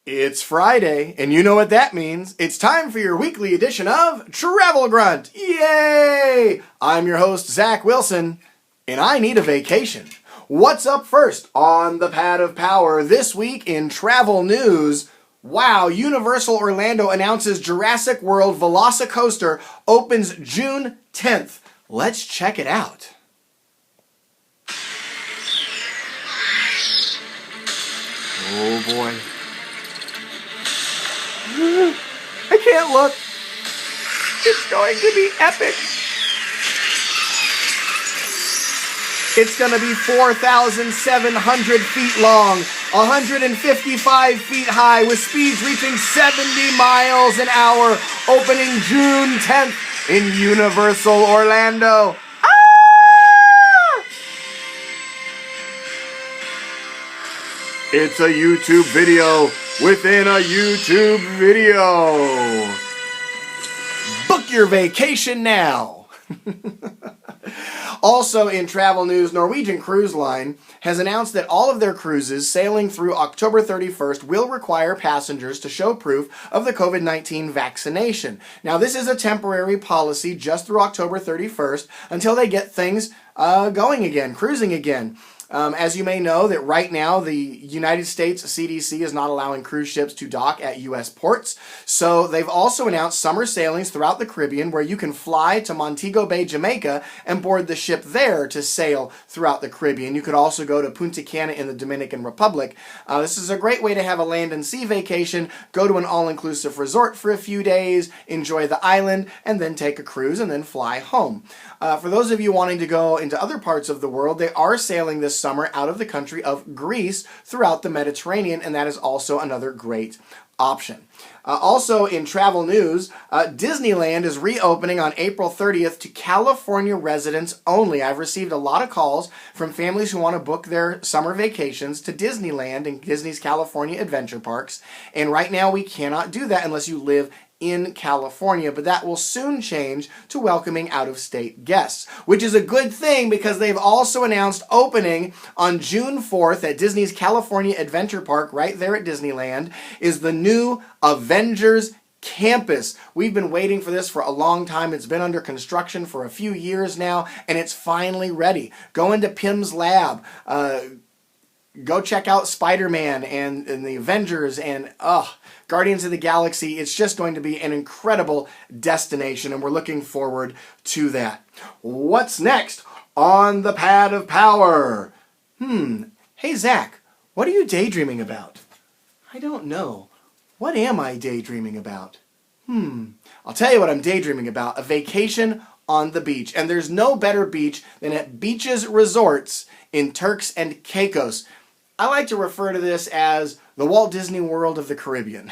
It's Friday, and you know what that means. It's time for your weekly edition of Travel Grunt. Yay! I'm your host, Zac Wilson, and I need a vacation. What's up first on the Pad of Power this week in travel news? Wow, Universal Orlando announces Jurassic World Velocicoaster opens June 10th. Let's check it out. Oh boy. I can't look. It's going to be epic. It's going to be 4,700 feet long, 155 feet high, with speeds reaching 70 miles an hour, opening June 10th in Universal Orlando. It's a YouTube video within a YouTube video. Book your vacation now. Also in travel news, Norwegian Cruise Line has announced that all of their cruises sailing through October 31st will require passengers to show proof of the COVID-19 vaccination. Now, this is a temporary policy just through October 31st until they get things going again, cruising again. As you may know, that right now the United States CDC is not allowing cruise ships to dock at U.S. ports. So they've also announced summer sailings throughout the Caribbean where you can fly to Montego Bay, Jamaica and board the ship there to sail throughout the Caribbean. You could also go to Punta Cana in the Dominican Republic. This is a great way to have a land and sea vacation, go to an all-inclusive resort for a few days, enjoy the island, and then take a cruise and then fly home. For those of you wanting to go into other parts of the world, they are sailing this summer out of the country of Greece throughout the Mediterranean, and that is also another great option. Also in travel news, Disneyland is reopening on April 30th to California residents only. I've received a lot of calls from families who want to book their summer vacations to Disneyland and Disney's California Adventure Parks, and right now we cannot do that unless you live in California, but that will soon change to welcoming out-of-state guests, which is a good thing because they've also announced opening on June 4th at Disney's California Adventure Park right there at Disneyland is the new Avengers Campus. We've been waiting for this for a long time. It's been under construction for a few years now, and it's finally ready. Go into Pym's lab. Go check out Spider-Man and the Avengers and Guardians of the Galaxy. It's just going to be an incredible destination, and we're looking forward to that. What's next on the Pad of Power? Hey, Zac, what are you daydreaming about? I don't know. What am I daydreaming about? I'll tell you what I'm daydreaming about. A vacation on the beach. And there's no better beach than at Beaches Resorts in Turks and Caicos. I like to refer to this as the Walt Disney World of the Caribbean.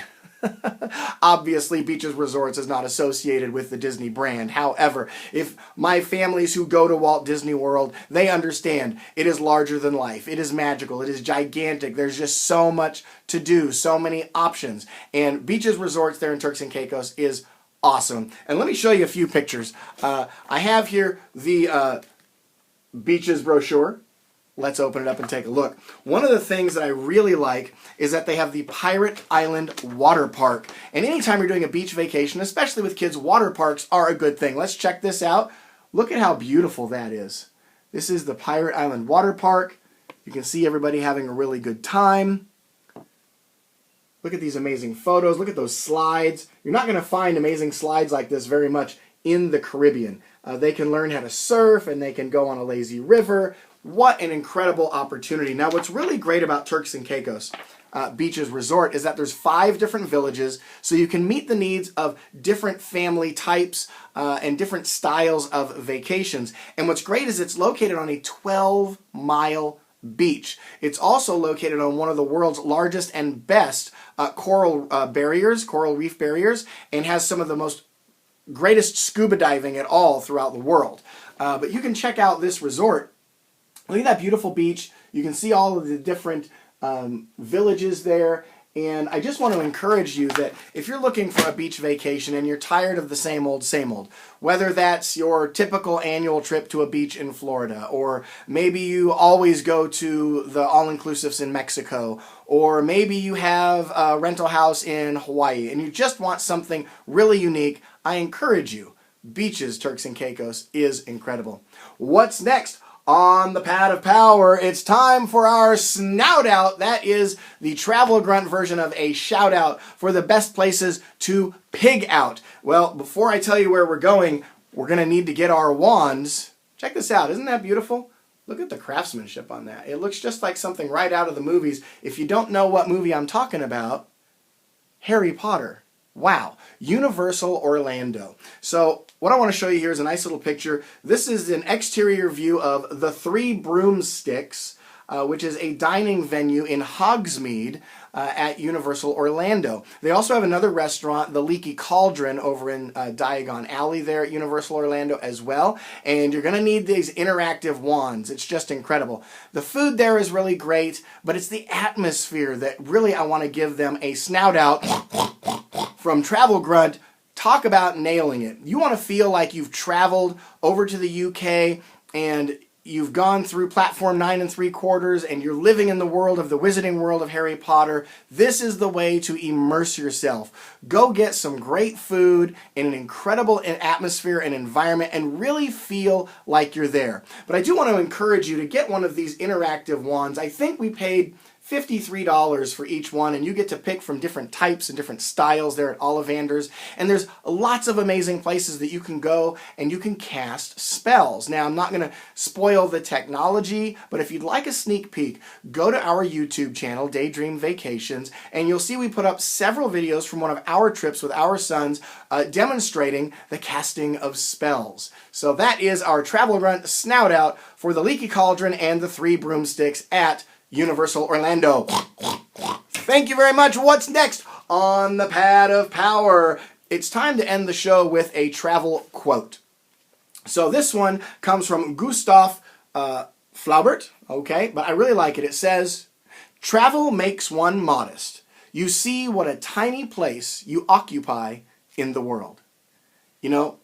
Obviously, Beaches Resorts is not associated with the Disney brand. However, if my families who go to Walt Disney World, they understand it is larger than life. It is magical. It is gigantic. There's just so much to do, so many options. And Beaches Resorts there in Turks and Caicos is awesome. And let me show you a few pictures. I have here the beaches brochure. Let's open it up and take a look. One of the things that I really like is that they have the Pirate Island Water Park. And anytime you're doing a beach vacation, especially with kids, water parks are a good thing. Let's check this out. Look at how beautiful that is. This is the Pirate Island Water Park. You can see everybody having a really good time. Look at these amazing photos. Look at those slides. You're not going to find amazing slides like this very much in the Caribbean. They can learn how to surf and they can go on a lazy river. What an incredible opportunity. Now, what's really great about Turks and Caicos Beaches Resort is that there's 5 different villages, so you can meet the needs of different family types and different styles of vacations. And what's great is it's located on a 12-mile beach. It's also located on one of the world's largest and best coral reef barriers, and has some of the most greatest scuba diving at all throughout the world. But you can check out this resort. Look at that beautiful beach. You can see all of the different villages there, And I just want to encourage you that if you're looking for a beach vacation and you're tired of the same old, whether that's your typical annual trip to a beach in Florida, or maybe you always go to the all-inclusives in Mexico, or maybe you have a rental house in Hawaii and you just want something really unique, I encourage you. Beaches, Turks and Caicos is incredible. What's next? On the pad of power, it's time for our Snout Out. That is the Travel Grunt version of a shout out for the best places to pig out. Well, before I tell you where we're going, we're going to need to get our wands. Check this out. Isn't that beautiful? Look at the craftsmanship on that. It looks just like something right out of the movies. If you don't know what movie I'm talking about, Harry Potter. Wow. Universal Orlando. So what I want to show you here is a nice little picture. This is an exterior view of the Three Broomsticks, which is a dining venue in Hogsmeade at Universal Orlando. They also have another restaurant, the Leaky Cauldron, over in Diagon Alley there at Universal Orlando as well. And you're going to need these interactive wands. It's just incredible. The food there is really great, but it's the atmosphere that really I want to give them a snout out from Travel Grunt. Talk about nailing it. You want to feel like you've traveled over to the UK and you've gone through platform 9 3/4 and you're living in the world of the Wizarding World of Harry Potter. This is the way to immerse yourself. Go get some great food in an incredible atmosphere and environment and really feel like you're there. But I do want to encourage you to get one of these interactive wands. I think we paid $53 for each one, and you get to pick from different types and different styles there at Ollivander's. And there's lots of amazing places that you can go and you can cast spells. Now, I'm not going to spoil the technology, but if you'd like a sneak peek, go to our YouTube channel, Daydream Vacations, and you'll see we put up several videos from one of our trips with our sons demonstrating the casting of spells. So that is our Travel Grunt Snout Out for the Leaky Cauldron and the Three Broomsticks at Universal Orlando. Thank you very much. What's next on the pad of power? It's time to end the show with a travel quote. So this one comes from Gustav Flaubert, okay, but I really like it. It says, "Travel makes one modest. You see what a tiny place you occupy in the world." You know,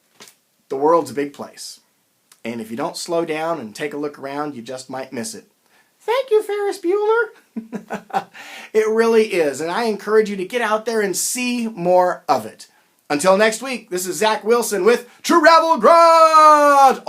the world's a big place. And if you don't slow down and take a look around, you just might miss it. Thank you, Ferris Bueller. It really is, and I encourage you to get out there and see more of it. Until next week, this is Zac Wilson with Travel Grunt!